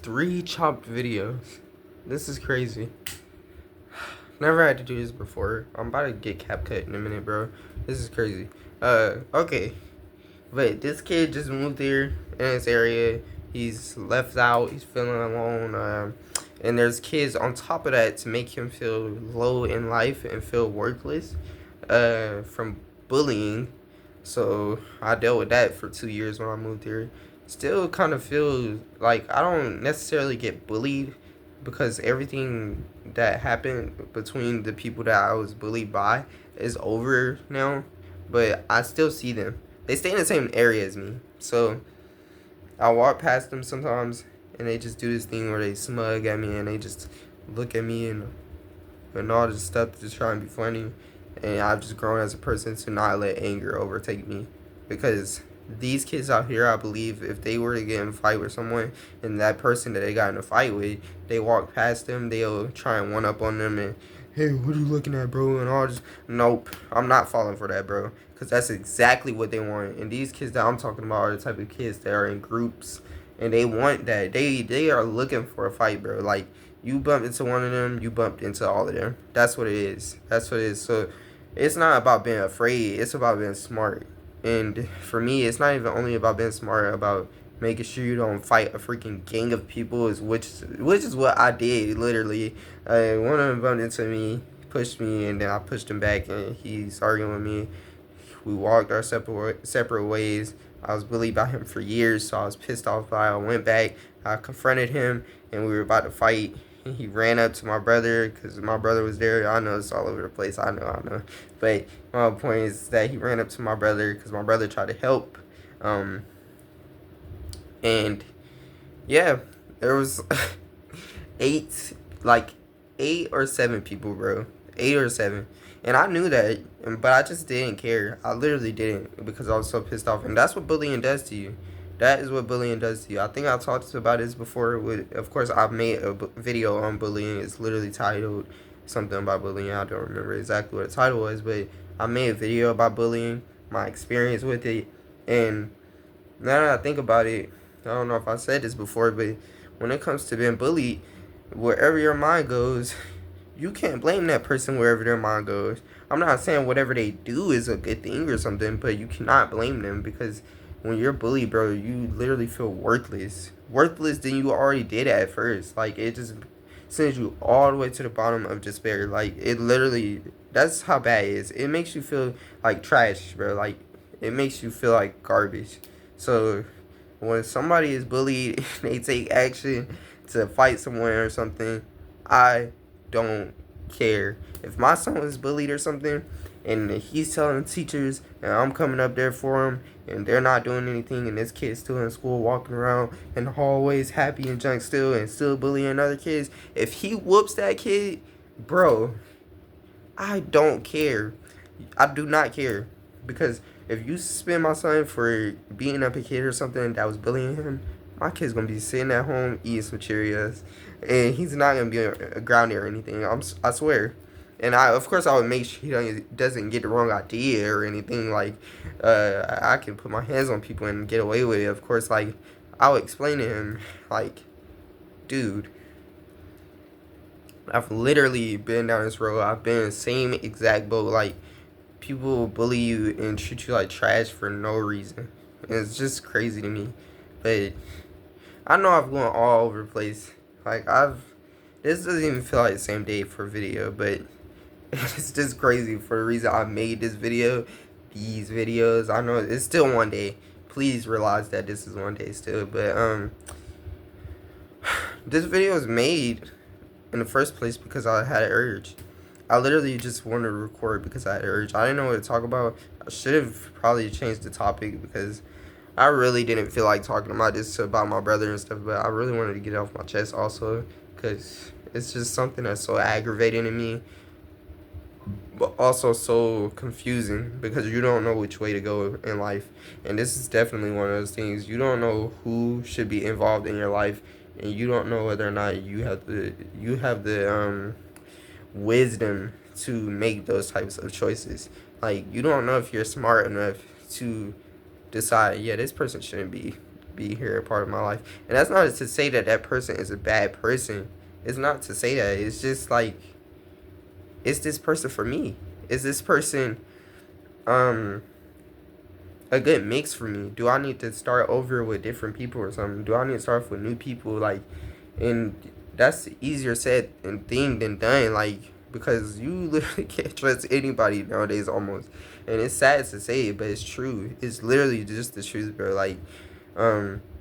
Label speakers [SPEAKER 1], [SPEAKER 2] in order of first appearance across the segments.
[SPEAKER 1] 3 chopped videos. This is crazy. Never had to do this before. I'm about to get cap cut in a minute, bro. This is crazy. Okay. But this kid just moved here in this area. He's left out. He's feeling alone. And there's kids on top of that to make him feel low in life and feel worthless. From bullying. So I dealt with that for 2 years when I moved here. Still kind of feel like I don't necessarily get bullied because everything that happened between the people that I was bullied by is over now. But I still see them. They stay in the same area as me. So I walk past them sometimes and they just do this thing where they smug at me and they just look at me and all this stuff to try and be funny. And I've just grown as a person to not let anger overtake me. Because these kids out here, I believe, if they were to get in a fight with someone and that person that they got in a fight with, they walk past them, they'll try and one up on them and, hey, what are you looking at, bro? And all just, nope, I'm not falling for that, bro. Because that's exactly what they want. And these kids that I'm talking about are the type of kids that are in groups. And they want that. They are looking for a fight, bro. Like, you bumped into one of them, you bumped into all of them. That's what it is. That's what it is. So it's not about being afraid. It's about being smart. And for me, it's not even only about being smart, about making sure you don't fight a freaking gang of people, which is what I did, literally. One of them bumped into me, pushed me, and then I pushed him back, and he's arguing with me. We walked our separate ways. I was bullied by him for years, so I was pissed off by it. I went back, I confronted him, and we were about to fight. He ran up to my brother because my brother was there. I know it's all over the place. I know. But my point is that he ran up to my brother because my brother tried to help. And yeah, there was eight or seven people, bro. 8 or 7. And I knew that, but I just didn't care. I literally didn't because I was so pissed off. And that's what bullying does to you. That is what bullying does to you. I think I talked about this before. Of course, I've made a video on bullying. It's literally titled something about bullying. I don't remember exactly what the title was, but I made a video about bullying, my experience with it. And now that I think about it, I don't know if I said this before, but when it comes to being bullied, wherever your mind goes, you can't blame that person wherever their mind goes. I'm not saying whatever they do is a good thing or something, but you cannot blame them because when you're bullied, bro, you literally feel worthless. Worthless than you already did at first. Like, it just sends you all the way to the bottom of despair. Like, it literally, that's how bad it is. It makes you feel like trash, bro. Like, it makes you feel like garbage. So, when somebody is bullied, they take action to fight someone or something, I don't care. If my son was bullied or something, and he's telling the teachers, and I'm coming up there for him, and they're not doing anything, and this kid's still in school walking around in the hallways happy and junk still, and still bullying other kids, if he whoops that kid, bro, I don't care. I do not care. Because if you suspend my son for beating up a kid or something that was bullying him, my kid's going to be sitting at home eating some Cheerios. And he's not going to be grounded or anything. I swear. And of course, I would make sure he doesn't get the wrong idea or anything. Like, I can put my hands on people and get away with it. Of course, like, I would explain to him, like, dude, I've literally been down this road. I've been in the same exact boat. Like, people bully you and treat you like trash for no reason. And it's just crazy to me. But I know I've gone all over the place. Like, this doesn't even feel like the same day for a video, but it's just crazy for the reason I made this video, these videos. I know it's still one day. Please realize that this is one day still, but this video was made in the first place because I had an urge. I literally just wanted to record because I had an urge. I didn't know what to talk about. I should have probably changed the topic because I really didn't feel like talking about this about my brother and stuff, but I really wanted to get it off my chest also because it's just something that's so aggravating to me, but also so confusing because you don't know which way to go in life. And this is definitely one of those things. You don't know who should be involved in your life, and you don't know whether or not you have the wisdom to make those types of choices. Like, you don't know if you're smart enough to decide, yeah, this person shouldn't be be here a part of my life. And that's not to say that that person is a bad person. It's not to say that. It's just like, is this person for me? Is this person a good mix for me? Do I need to start over with different people or something? Do I need to start off with new people? Like, and that's easier said and thing than done. Like, because you literally can't trust anybody nowadays almost. And it's sad to say it, but it's true. It's literally just the truth, bro. Like,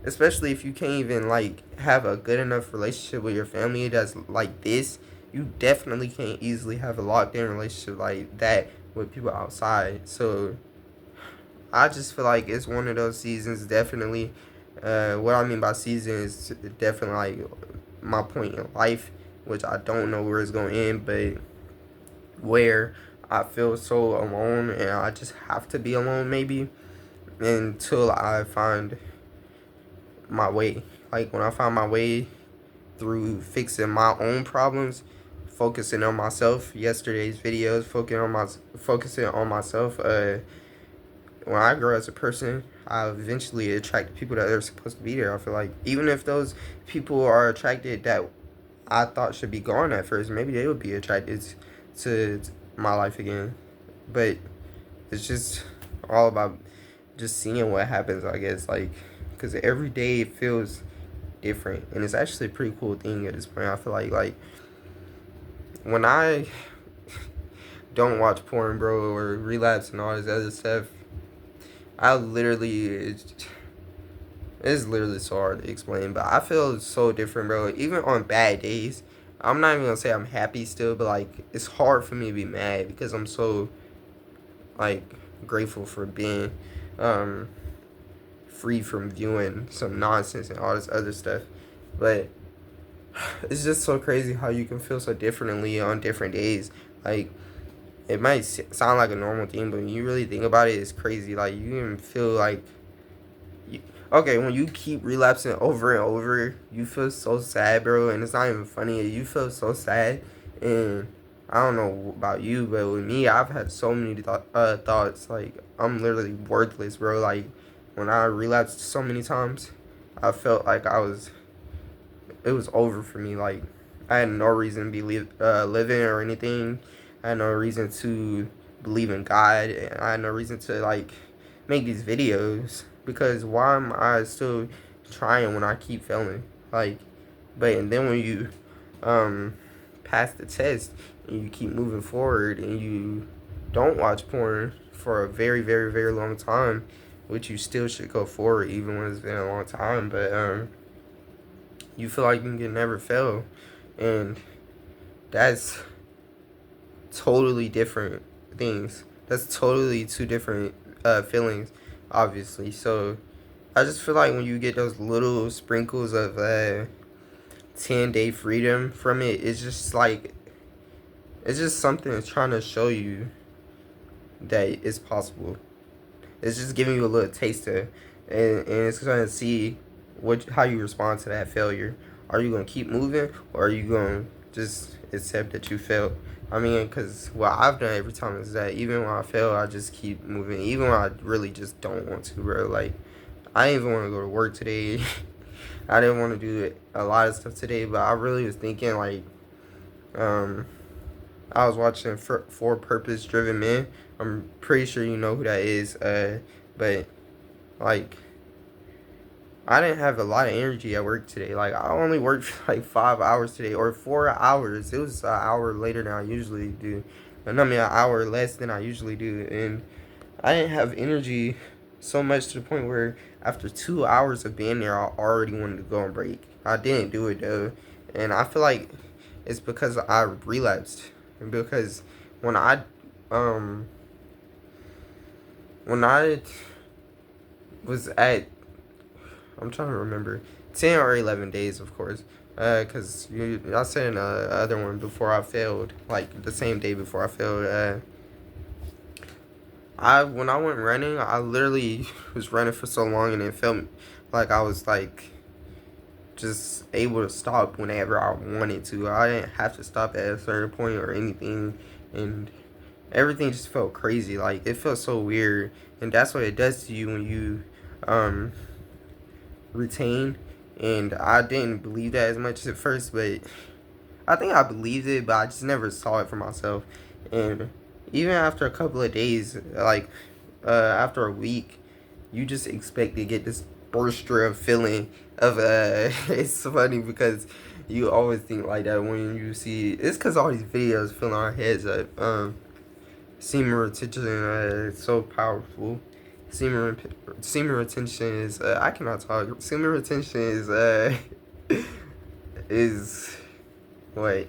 [SPEAKER 1] especially if you can't even like have a good enough relationship with your family that's like this, you definitely can't easily have a locked in relationship like that with people outside. So I just feel like it's one of those seasons, definitely. What I mean by season is definitely like my point in life, which I don't know where it's going to end, but where I feel so alone and I just have to be alone maybe until I find my way. Like when I find my way through fixing my own problems, focusing on myself. Yesterday's videos, focusing on myself. When I grow as a person, I eventually attract the people that are supposed to be there. I feel like even if those people are attracted that I thought should be gone at first, maybe they would be attracted to my life again. But it's just all about just seeing what happens, I guess. Like, because every day it feels different, and it's actually a pretty cool thing at this point. I feel like when I don't watch porn, bro, or relapse and all this other stuff, I literally it's literally so hard to explain, but I feel so different, bro. Even on bad days, I'm not even gonna say I'm happy still, but like it's hard for me to be mad because I'm so like grateful for being free from viewing some nonsense and all this other stuff. But it's just so crazy how you can feel so differently on different days. Like, it might sound like a normal thing, but when you really think about it, it's crazy. Like, you can feel like, okay, when you keep relapsing over and over, you feel so sad, bro, and it's not even funny. You feel so sad, and I don't know about you, but with me, I've had so many thoughts, like, I'm literally worthless, bro. Like, when I relapsed so many times, I felt like it was over for me. Like, I had no reason to be living or anything. I had no reason to believe in God. And I had no reason to like make these videos because why am I still trying when I keep failing? Like, but and then when you pass the test and you keep moving forward and you don't watch porn for a very very very long time, which you still should go forward even when it's been a long time, but you feel like you can never fail, and that's totally different things. That's totally two different feelings, obviously. So I just feel like when you get those little sprinkles of 10-day freedom from it, it's just like it's just something that's trying to show you that it's possible. It's just giving you a little taster, and it's trying to see how you respond to that failure. Are you gonna keep moving, or are you gonna just accept that you failed? I mean, because what I've done every time is that even when I fail, I just keep moving. Even when I really just don't want to, bro. Like, I didn't even want to go to work today. I didn't want to do a lot of stuff today, but I really was thinking, like, I was watching For Purpose Driven Men. I'm pretty sure you know who that is. But, like, I didn't have a lot of energy at work today. Like, I only worked for like 5 hours today, or 4 hours. It was an hour later than I usually do. And I mean, an hour less than I usually do. And I didn't have energy so much to the point where after 2 hours of being there, I already wanted to go on break. I didn't do it though. And I feel like it's because I relapsed. And because when I, when I was at, I'm trying to remember, 10 or 11 days, of course. Because I said in the other one before I failed, like the same day before I failed, when I went running, I literally was running for so long and it felt like I was like just able to stop whenever I wanted to. I didn't have to stop at a certain point or anything, and everything just felt crazy. Like, it felt so weird, and that's what it does to you when you retain, and I didn't believe that as much at first, but I think I believed it, but I just never saw it for myself. And even after a couple of days, like after a week, you just expect to get this burster of feeling of it's funny because you always think like that when you see it's because all these videos filling our heads up. Semen retention is so powerful. Semen retention is I cannot talk. Semen retention is is what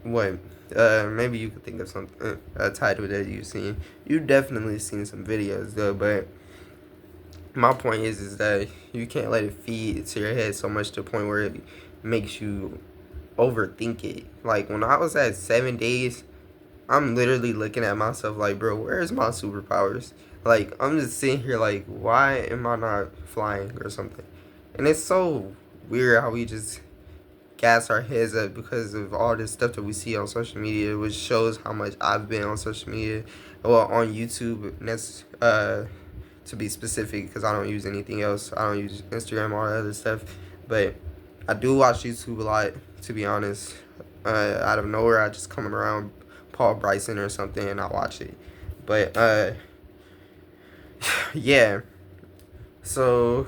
[SPEAKER 1] what maybe you could think of something a title that you've seen. You definitely seen some videos though, but my point is that you can't let it feed to your head so much to the point where it makes you overthink it. Like when I was at 7 days, I'm literally looking at myself like, bro, where's my superpowers? Like, I'm just sitting here like, why am I not flying or something? And it's so weird how we just gas our heads up because of all this stuff that we see on social media, which shows how much I've been on social media, well, on YouTube. And that's to be specific because I don't use anything else. I don't use Instagram or all that other stuff, but I do watch YouTube a lot. To be honest, out of nowhere, I just come around Paul Bryson or something and I watch it. But yeah. So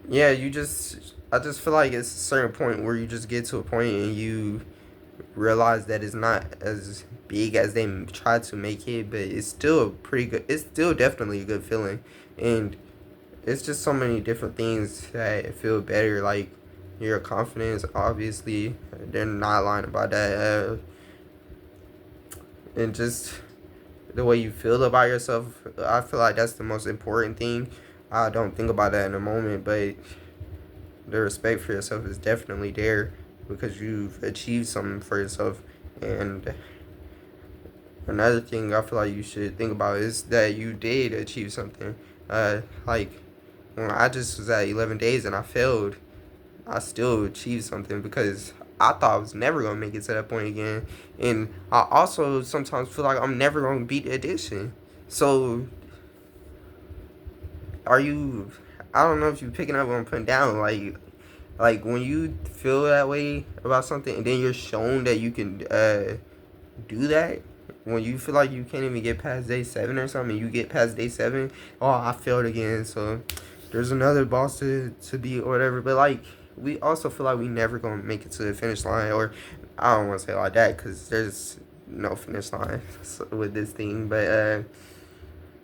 [SPEAKER 1] yeah, I just feel like it's a certain point where you just get to a point and you realize that it's not as big as they try to make it, but it's still pretty good. It's still definitely a good feeling, and it's just so many different things that feel better. Like your confidence, obviously, they're not lying about that, and just the way you feel about yourself. I feel like that's the most important thing. I don't think about that in a moment, but the respect for yourself is definitely there because you've achieved something for yourself. And another thing I feel like you should think about is that you did achieve something. Like when I just was at 11 days and I failed, I still achieved something because I thought I was never gonna make it to that point again. And I also sometimes feel like I'm never gonna beat addiction. So are you? I don't know if you're picking up what I'm putting down. Like when you feel that way about something, and then you're shown that you can do that. When you feel like you can't even get past day 7 or something, you get past day 7. Oh, I failed again. So there's another boss to beat or whatever. But like we also feel like we never gonna make it to the finish line, or I don't want to say like that because there's no finish line with this thing. But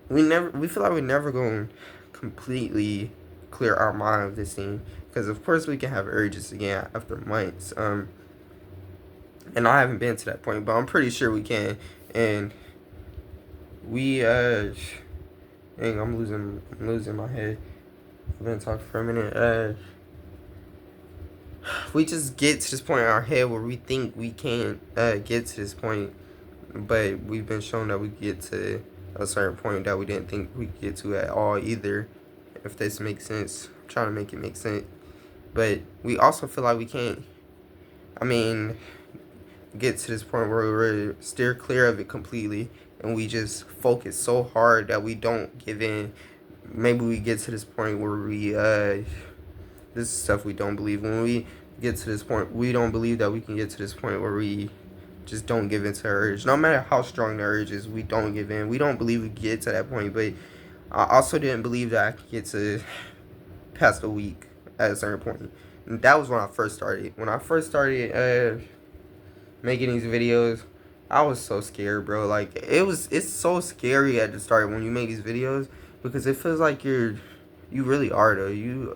[SPEAKER 1] we feel like we're never gonna completely clear our mind of this thing because of course we can have urges again after months. And I haven't been to that point, but I'm pretty sure we can. And we dang, I'm losing my head. I've been talking for a minute. We just get to this point in our head where we think we can't get to this point, but we've been shown that we get to a certain point that we didn't think we could get to at all either. If this makes sense, I'm trying to make it make sense. But we also feel like we can't, I mean, get to this point where we're steer clear of it completely and we just focus so hard that we don't give in. Maybe we get to this point where we this is stuff we don't believe. When we get to this point, we don't believe that we can get to this point where we just don't give in to our urge. No matter how strong the urge is, we don't give in. We don't believe we get to that point, but I also didn't believe that I could get to past a week at a certain point. And that was when I first started. When I first started making these videos, I was so scared, bro. Like it's so scary at the start when you make these videos because it feels like you really are though. You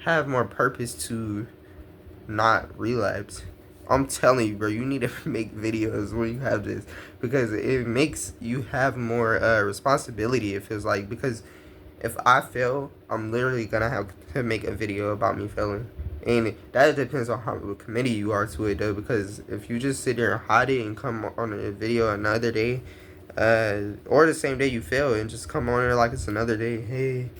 [SPEAKER 1] have more purpose to not relapse. I'm telling you, bro, you need to make videos when you have this because it makes you have more responsibility, it feels like. Because if I fail, I'm literally going to have to make a video about me failing. And that depends on how committed you are to it, though. Because if you just sit there and hide it and come on a video another day, or the same day you fail and just come on there like it's another day, hey,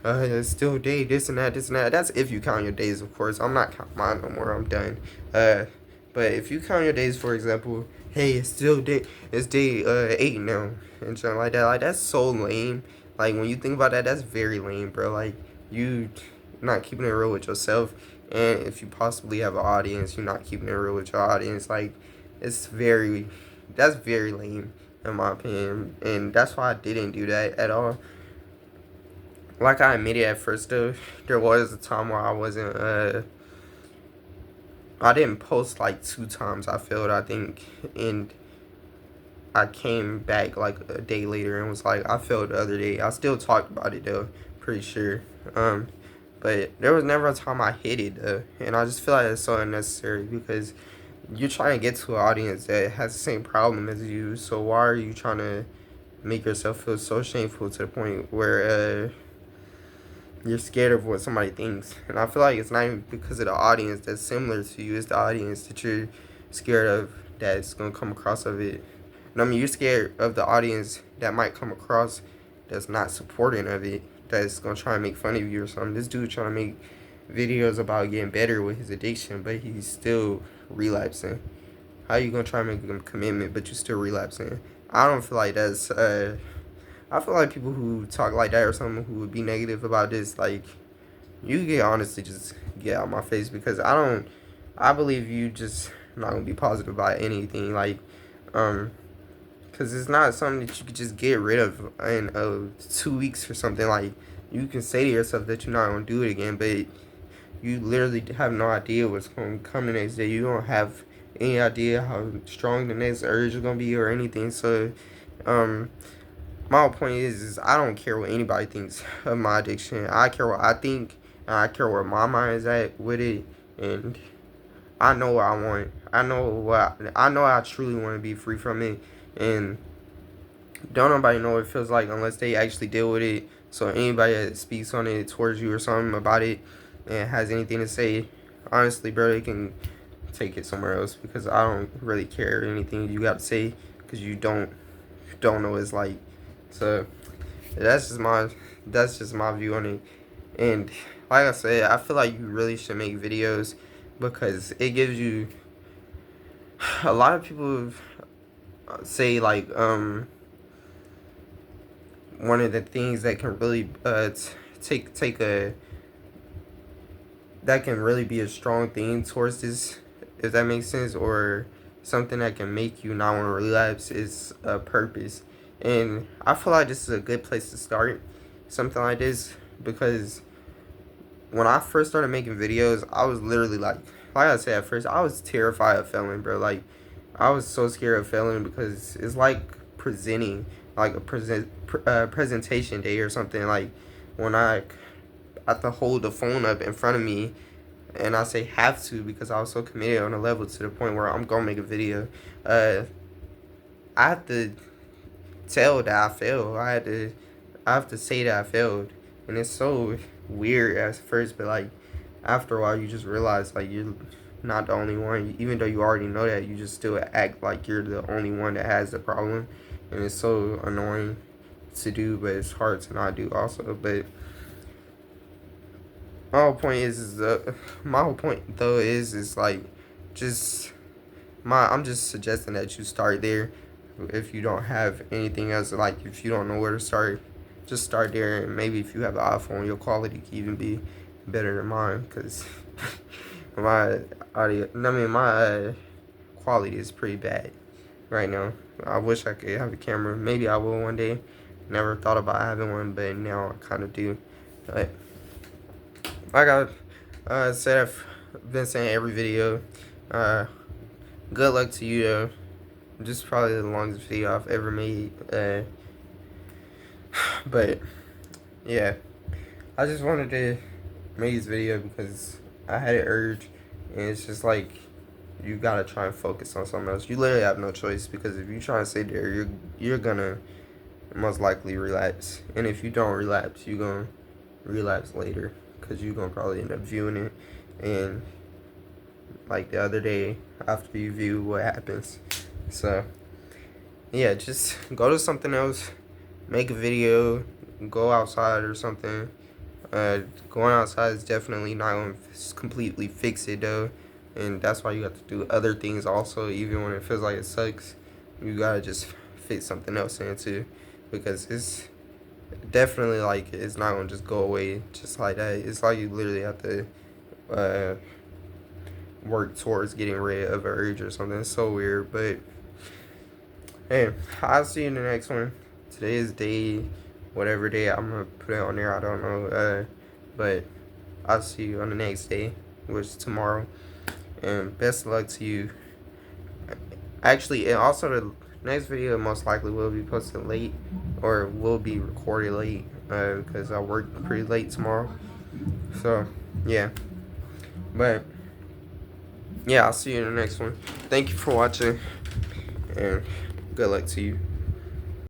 [SPEAKER 1] it's still a day, this and that, this and that. That's if you count your days, of course. I'm not counting mine no more. I'm done. But if you count your days, for example, hey, it's still day, it's day 8 now, and something like that. Like that's so lame. Like, when you think about that, that's very lame, bro. Like, you not keeping it real with yourself, and if you possibly have an audience, you're not keeping it real with your audience. Like, that's very lame in my opinion, and that's why I didn't do that at all. Like I admitted at first, though, there was a time where I didn't post like 2 times. I failed, I think, and I came back like a day later and was like, I failed the other day. I still talked about it though, pretty sure. But there was never a time I hit it though, and I just feel like it's so unnecessary because you're trying to get to an audience that has the same problem as you. So why are you trying to make yourself feel so shameful to the point where you're scared of what somebody thinks? And I feel like it's not even because of the audience that's similar to you. It's the audience that you're scared of that's gonna come across of it. And I mean, you're scared of the audience that might come across that's not supporting of it, that's gonna try and make fun of you or something. This dude trying to make videos about getting better with his addiction, but he's still relapsing. How you gonna try and make a commitment, but you still relapsing? I don't feel like that's. I feel like people who talk like that or something who would be negative about this, like, you get honestly just get out of my face because I don't. I believe you just not gonna be positive about anything, like, because it's not something that you could just get rid of in 2 weeks or something. Like, you can say to yourself that you're not gonna do it again, but you literally have no idea what's going to come the next day. You don't have any idea how strong the next urge is going to be or anything. So, my whole point is I don't care what anybody thinks of my addiction. I care what I think, and I care where my mind is at with it, and I know what I want. I know I truly want to be free from it, and don't nobody know what it feels like unless they actually deal with it. So anybody that speaks on it towards you or something about it and has anything to say, honestly, bro, they can take it somewhere else because I don't really care anything you got to say because you don't know what it's like. So that's just my view on it. And like I said, I feel like you really should make videos because it gives you a lot of people say like one of the things that can really take a that can really be a strong thing towards this, if that makes sense, or something that can make you not want to relapse is a purpose. And I feel like this is a good place to start something like this because when I first started making videos, I was literally like I said at first, I was terrified of failing, bro. Like, I was so scared of failing because it's like presenting, like a presentation day or something. Like, when I have to hold the phone up in front of me, and I say have to because I was so committed on a level to the point where I'm gonna make a video. I have to tell that I failed. I have to say that I failed, and it's so weird at first, but like after a while, you just realize like you're not the only one. Even though you already know that, you just still act like you're the only one that has the problem, and it's so annoying to do, but it's hard to not do also. But my whole point though is like just I'm just suggesting that you start there. If you don't have anything else, like if you don't know where to start, just start there. And maybe if you have an iPhone, your quality can even be better than mine because my quality is pretty bad right now. I wish I could have a camera. Maybe I will one day. Never thought about having one, but now I kind of do. But like I said, I've been saying every video. Good luck to you though. This is probably the longest video I've ever made. But yeah, I just wanted to make this video because I had an urge, and it's just like you gotta try and focus on something else. You literally have no choice because if you try and stay there, you're gonna most likely relapse, and if you don't relapse, you're gonna relapse later because you're gonna probably end up viewing it, and like the other day after you view what happens. So yeah, just go to something else, make a video, go outside or something. Going outside is definitely not going to completely fix it though, and that's why you have to do other things also. Even when it feels like it sucks, you gotta just fit something else in too, because definitely like it's not gonna just go away just like that. It's like you literally have to uh work towards getting rid of an urge or something. It's so weird, but hey, I'll see you in the next one. Today is day, whatever day I'm gonna put it on there. I don't know. But I'll see you on the next day, which is tomorrow. And best of luck to you. Actually, and also the next video most likely will be posted late, or will be recorded late, because I work pretty late tomorrow. So yeah, but yeah, I'll see you in the next one. Thank you for watching, and good luck to you.